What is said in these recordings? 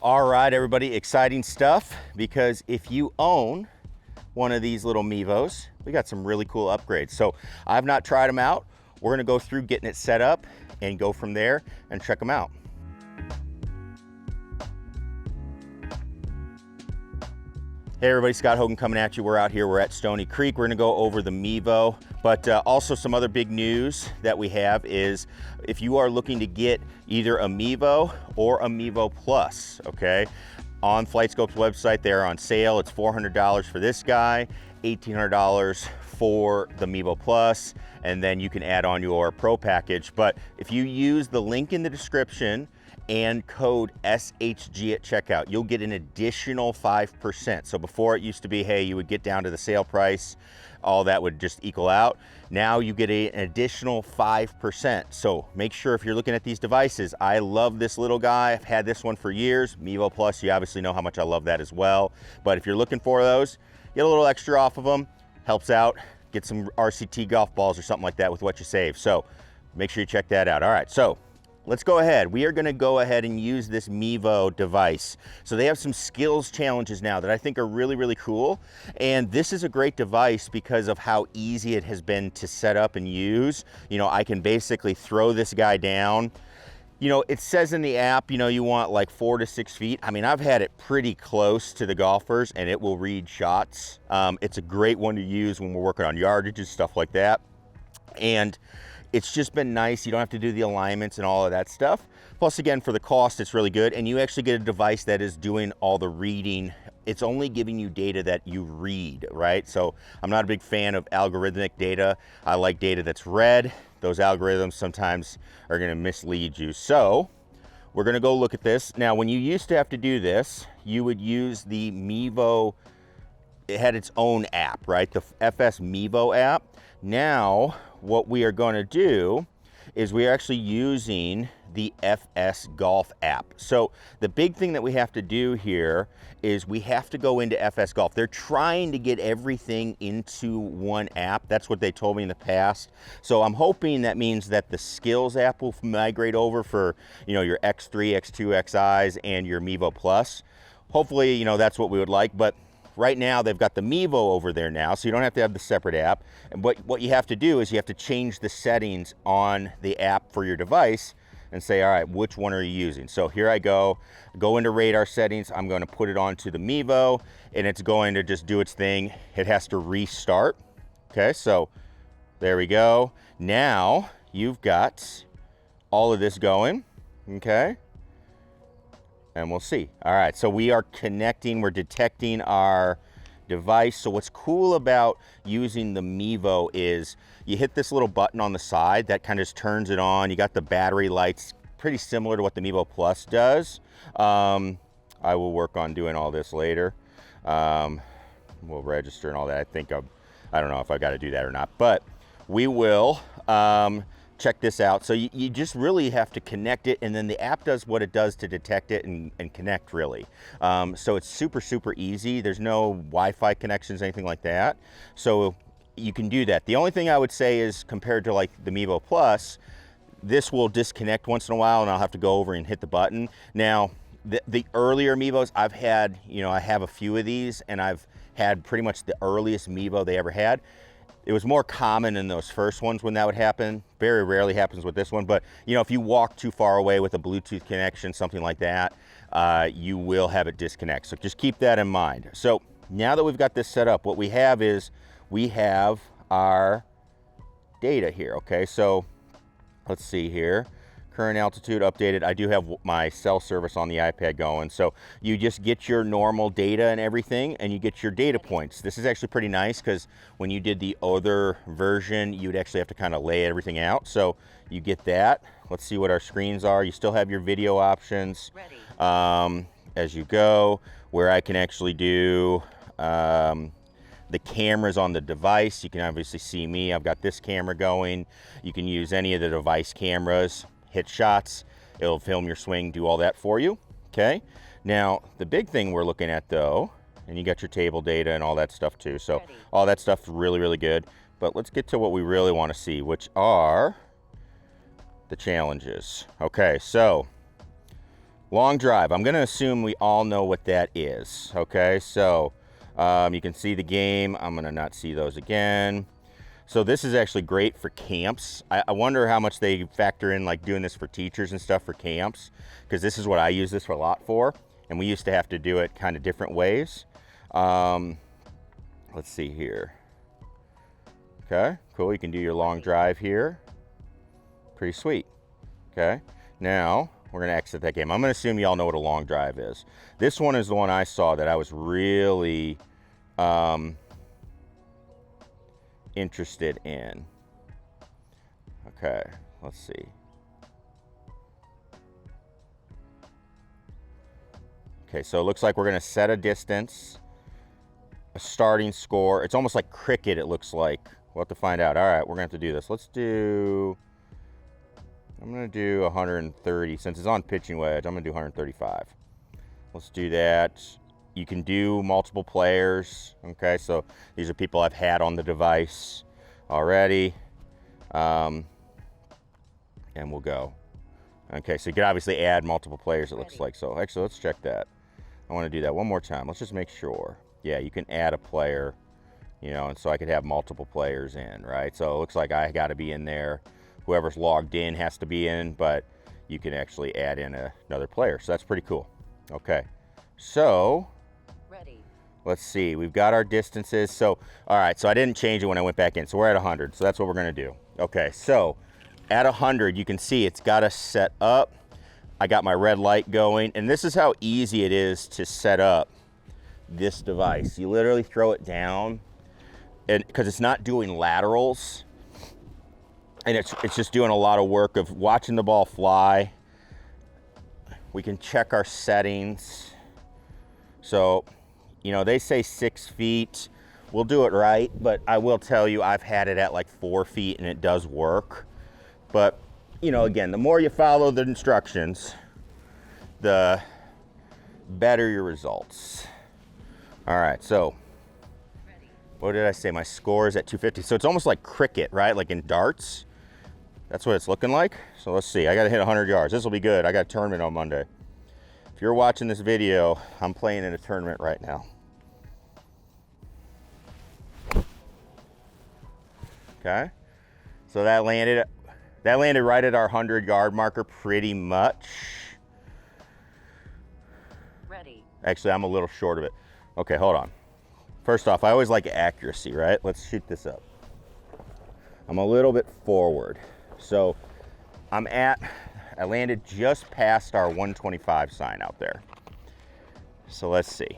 All right, everybody, exciting stuff, because if you own one of these little Mevos, we got some really cool upgrades. So I've not tried them out. We're gonna go through getting it set up and go from there and check them out. Hey everybody, Scott Hogan coming at you. We're out here, we're at Stony Creek. We're gonna go over the Mevo, but also some other big news that we have is if you are looking to get either a Mevo or a Mevo Plus, okay? On Flightscope's website, they're on sale. It's $400 for this guy, $1,800 for the Mevo Plus, and then you can add on your Pro package. But if you use the link in the description and code SHG at checkout, you'll get an additional 5%. So before it used to be, hey, you would get down to the sale price, all that would just equal out. Now you get an additional 5%. So make sure if you're looking at these devices, I love this little guy. I've had this one for years. Mevo Plus, you obviously know how much I love that as well. But if you're looking for those, get a little extra off of them, helps out. Get some RCT golf balls or something like that with what you save. So make sure you check that out. All right, so let's go ahead. We are gonna go ahead and use this Mevo device. So they have some skills challenges now that I think are really, really cool. And this is a great device because of how easy it has been to set up and use. You know, I can basically throw this guy down. You know, it says in the app, you know, you want like 4 to 6 feet. I mean, I've had it pretty close to the golfers and it will read shots. It's a great one to use when we're working on yardages, stuff like that. And it's just been nice. You don't have to do the alignments and all of that stuff. Plus, again, for the cost, it's really good. And you actually get a device that is doing all the reading. It's only giving you data that you read, right? So I'm not a big fan of algorithmic data. I like data that's read. Those algorithms sometimes are gonna mislead you. So we're gonna go look at this. Now, when you used to have to do this, you would use the Mevo. It had its own app, right? The FS Mevo app. Now, what we are going to do is we're actually using the FS Golf app. So the big thing that we have to do here is we have to go into FS Golf. They're trying to get everything into one app. That's what they told me in the past. So I'm hoping that means that the skills app will migrate over for, you know, your X3, X2, XIs and your Mevo Plus. Hopefully, you know, that's what we would like, but right now, they've got the Mevo over there now, so you don't have to have the separate app. And what you have to do is you have to change the settings on the app for your device and say, all right, which one are you using? So here I go into radar settings. I'm going to put it onto the Mevo, and it's going to just do its thing. It has to restart. Okay, so there we go. Now you've got all of this going, okay? And we'll see. All right, so we are connecting, we're detecting our device. So what's cool about using the Mevo is you hit this little button on the side that kind of just turns it on. You got the battery lights, pretty similar to what the Mevo Plus does. I will work on doing all this later. We'll register and all that. I don't know if I got to do that or not, but we will. Check this out. So you just really have to connect it, and then the app does what it does to detect it and connect, really. So it's super, super easy. There's no Wi-Fi connections, anything like that. So you can do that. The only thing I would say is compared to like the Mevo Plus, this will disconnect once in a while and I'll have to go over and hit the button. Now, the earlier Mevos I've had, you know, I have a few of these and I've had pretty much the earliest Mevo they ever had. It was more common in those first ones when that would happen. Very rarely happens with this one, but you know, if you walk too far away with a Bluetooth connection, something like that, you will have it disconnect. So just keep that in mind. So now that we've got this set up, what we have is we have our data here, okay? So let's see here. Current altitude updated. I do have my cell service on the iPad going. So you just get your normal data and everything, and you get your data points. This is actually pretty nice because when you did the other version, you'd actually have to kind of lay everything out. So you get that. Let's see what our screens are. You still have your video options as you go, where I can actually do the cameras on the device. You can obviously see me. I've got this camera going. You can use any of the device cameras. Hit shots, it'll film your swing, do all that for you, okay? Now, the big thing we're looking at though, and you got your table data and all that stuff too, so all that stuff's really, really good, but let's get to what we really want to see, which are the challenges. Okay, so Long drive. I'm gonna assume we all know what that is. Okay, so you can see the game. I'm gonna not see those again. So this is actually great for camps. I wonder how much they factor in like doing this for teachers and stuff for camps, because this is what I use this for a lot for, and we used to have to do it kind of different ways. Let's see here. Okay, cool. You can do your long drive here. Pretty sweet. Okay, now we're gonna exit that game. I'm gonna assume you all know what a long drive is. This one is the one I saw that I was really interested in. Okay, let's see. Okay, so it looks like we're gonna set a distance, a starting score. It's almost like cricket, it looks like. We'll have to find out. All right, we're gonna have to do this. I'm gonna do 130. Since it's on pitching wedge, I'm gonna do 135. Let's do that. You can do multiple players. Okay, so these are people I've had on the device already. And we'll go. Okay, so you can obviously add multiple players, it looks like. So actually, let's check that. I wanna do that one more time. Let's just make sure. Yeah, you can add a player, you know, and so I could have multiple players in, right? So it looks like I gotta be in there. Whoever's logged in has to be in, but you can actually add in another player. So that's pretty cool. Okay, so let's see, we've got our distances. So, all right, so I didn't change it when I went back in. So we're at 100, so that's what we're gonna do. Okay, so at 100, you can see it's got us set up. I got my red light going, and this is how easy it is to set up this device. You literally throw it down, and because it's not doing laterals, and it's just doing a lot of work of watching the ball fly. We can check our settings. So, you know, they say 6 feet. We'll do it right, but I will tell you, I've had it at like 4 feet and it does work. But, you know, again, the more you follow the instructions, the better your results. All right, so what did I say? My score is at 250. So it's almost like cricket, right? Like in darts. That's what it's looking like. So let's see, I gotta hit 100 yards. This will be good. I got a tournament on Monday. If you're watching this video, I'm playing in a tournament right now. Okay, so that landed right at our 100-yard marker pretty much. Ready. Actually, I'm a little short of it. Okay, hold on. First off, I always like accuracy, right? Let's shoot this up. I'm a little bit forward. So I landed just past our 125 sign out there. So let's see.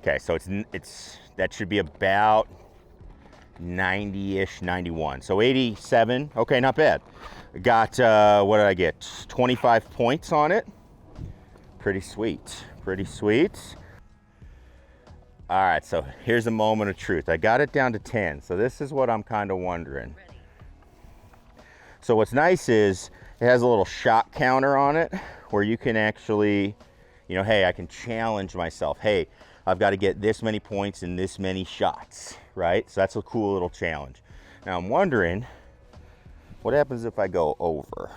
Okay, so that should be about 90-ish, 91. So 87, okay, not bad. Got, what did I get? 25 points on it. Pretty sweet, pretty sweet. All right, so here's a moment of truth. I got it down to 10, so this is what I'm kind of wondering. So what's nice is it has a little shot counter on it where you can actually, you know, hey, I can challenge myself. Hey, I've got to get this many points in this many shots, right? So that's a cool little challenge. Now I'm wondering, what happens if I go over?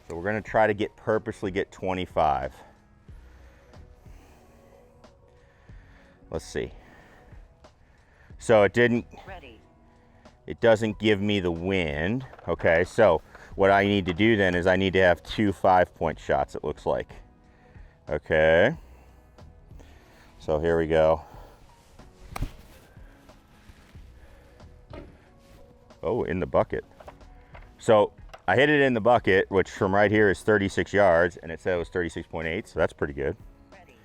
So we're gonna try to purposely get 25. Let's see. So it doesn't give me the wind. Okay, so what I need to do then is I need to have 2 5-point shots, it looks like. Okay. So here we go. Oh, in the bucket. So I hit it in the bucket, which from right here is 36 yards, and it said it was 36.8, so that's pretty good. Ready.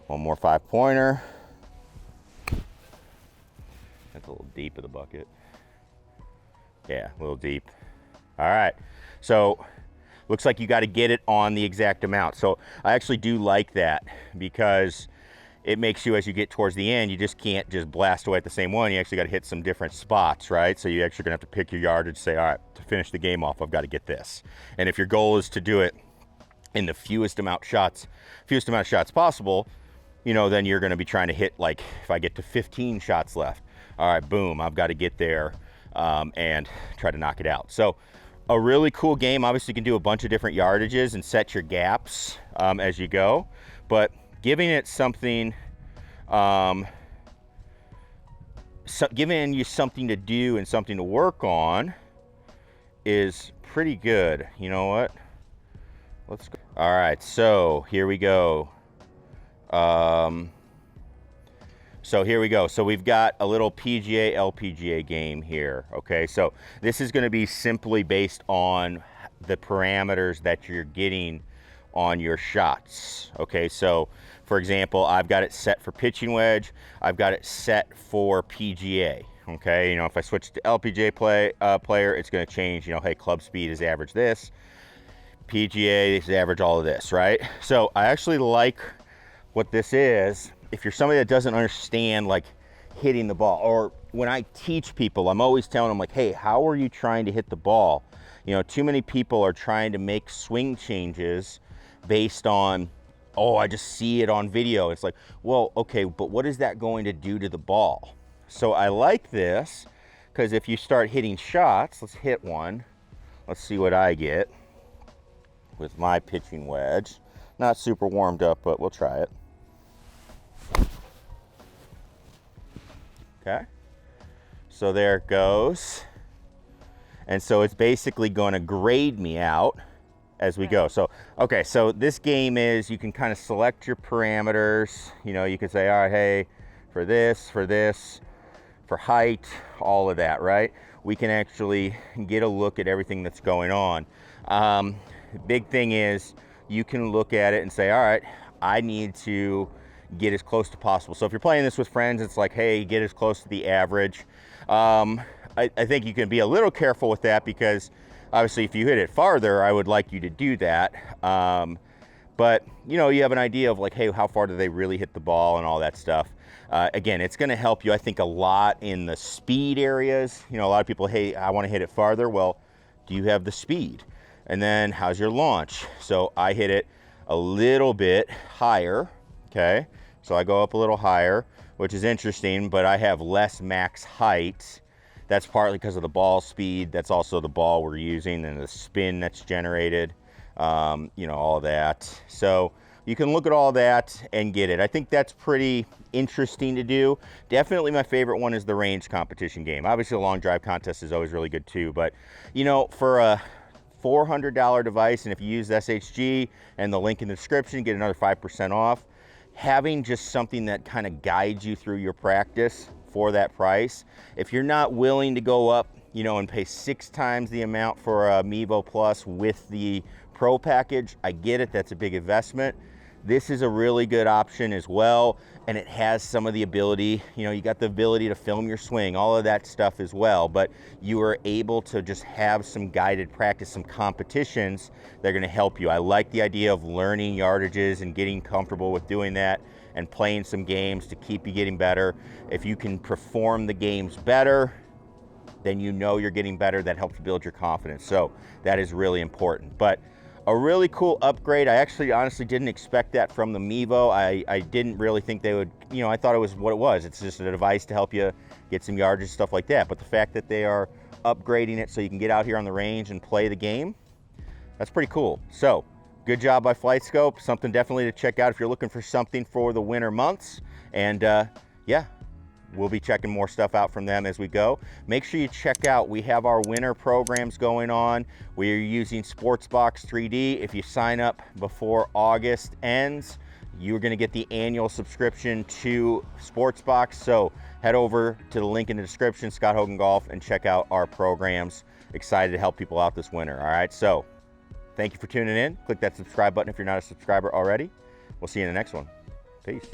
One more 5-pointer. That's a little deep of the bucket. Yeah, a little deep. All right, so looks like you got to get it on the exact amount. So I actually do like that because it makes you, as you get towards the end, you just can't just blast away at the same one. You actually got to hit some different spots, right? So you actually gonna have to pick your yardage, say, all right, to finish the game off, I've got to get this. And if your goal is to do it in the fewest amount of shots possible, you know, then you're going to be trying to hit, like, if I get to 15 shots left, all right, boom, I've got to get there and try to knock it out. So a really cool game. Obviously you can do a bunch of different yardages and set your gaps as you go, but giving it something, giving you something to do and something to work on is pretty good. You know what? Let's go. All right, so here we go. So here we go. So we've got a little PGA, LPGA game here. Okay, so this is going to be simply based on the parameters that you're getting on your shots. Okay, so for example, I've got it set for pitching wedge. I've got it set for PGA. Okay, you know, if I switch to LPGA player, it's going to change. You know, hey, club speed is average this. PGA is average all of this, right? So I actually like what this is. If you're somebody that doesn't understand like hitting the ball, or when I teach people, I'm always telling them like, hey, how are you trying to hit the ball? You know, too many people are trying to make swing changes based on, oh, I just see it on video. It's like, well, okay, but what is that going to do to the ball? So I like this because if you start hitting shots, let's hit one. Let's see what I get with my pitching wedge. Not super warmed up, but we'll try it. Okay, so there it goes. And so it's basically going to grade me out as we go. So, okay, so this game is, you can kind of select your parameters. You know, you can say, all right, hey, for this, for height, all of that, right? We can actually get a look at everything that's going on. The big thing is you can look at it and say, all right, I need to get as close to possible. So if you're playing this with friends, it's like, hey, get as close to the average. I think you can be a little careful with that because obviously if you hit it farther, I would like you to do that. But you know, you have an idea of like, hey, how far do they really hit the ball and all that stuff. Again, it's going to help you, I think, a lot in the speed areas. You know, a lot of people, hey, I want to hit it farther. Well, do you have the speed? And then how's your launch? So I hit it a little bit higher. Okay, so I go up a little higher, which is interesting, but I have less max height. That's partly because of the ball speed. That's also the ball we're using and the spin that's generated, you know, all that. So you can look at all that and get it. I think that's pretty interesting to do. Definitely my favorite one is the range competition game. Obviously the long drive contest is always really good too, but you know, for a $400 device, and if you use SHG and the link in the description, get another 5% off. Having just something that kind of guides you through your practice for that price. If you're not willing to go up, you know, and pay 6 times the amount for a Mevo Plus with the Pro package, I get it, that's a big investment. This is a really good option as well, and it has some of the ability, you know, you got the ability to film your swing, all of that stuff as well, but you are able to just have some guided practice, some competitions that are going to help you. I like the idea of learning yardages and getting comfortable with doing that and playing some games to keep you getting better. If you can perform the games better, then you know you're getting better. That helps build your confidence. So that is really important. But a really cool upgrade. I actually honestly didn't expect that from the Mevo. I didn't really think they would, you know, I thought it was what it was. It's just a device to help you get some yardage, stuff like that. But the fact that they are upgrading it so you can get out here on the range and play the game, that's pretty cool. So good job by Flightscope. Something definitely to check out if you're looking for something for the winter months. And yeah, we'll be checking more stuff out from them as we go. Make sure you check out, we have our winter programs going on. We are using Sportsbox 3D. If you sign up before August ends, you're gonna get the annual subscription to Sportsbox. So head over to the link in the description, Scott Hogan Golf, and check out our programs. Excited to help people out this winter, all right? So thank you for tuning in. Click that subscribe button if you're not a subscriber already. We'll see you in the next one. Peace.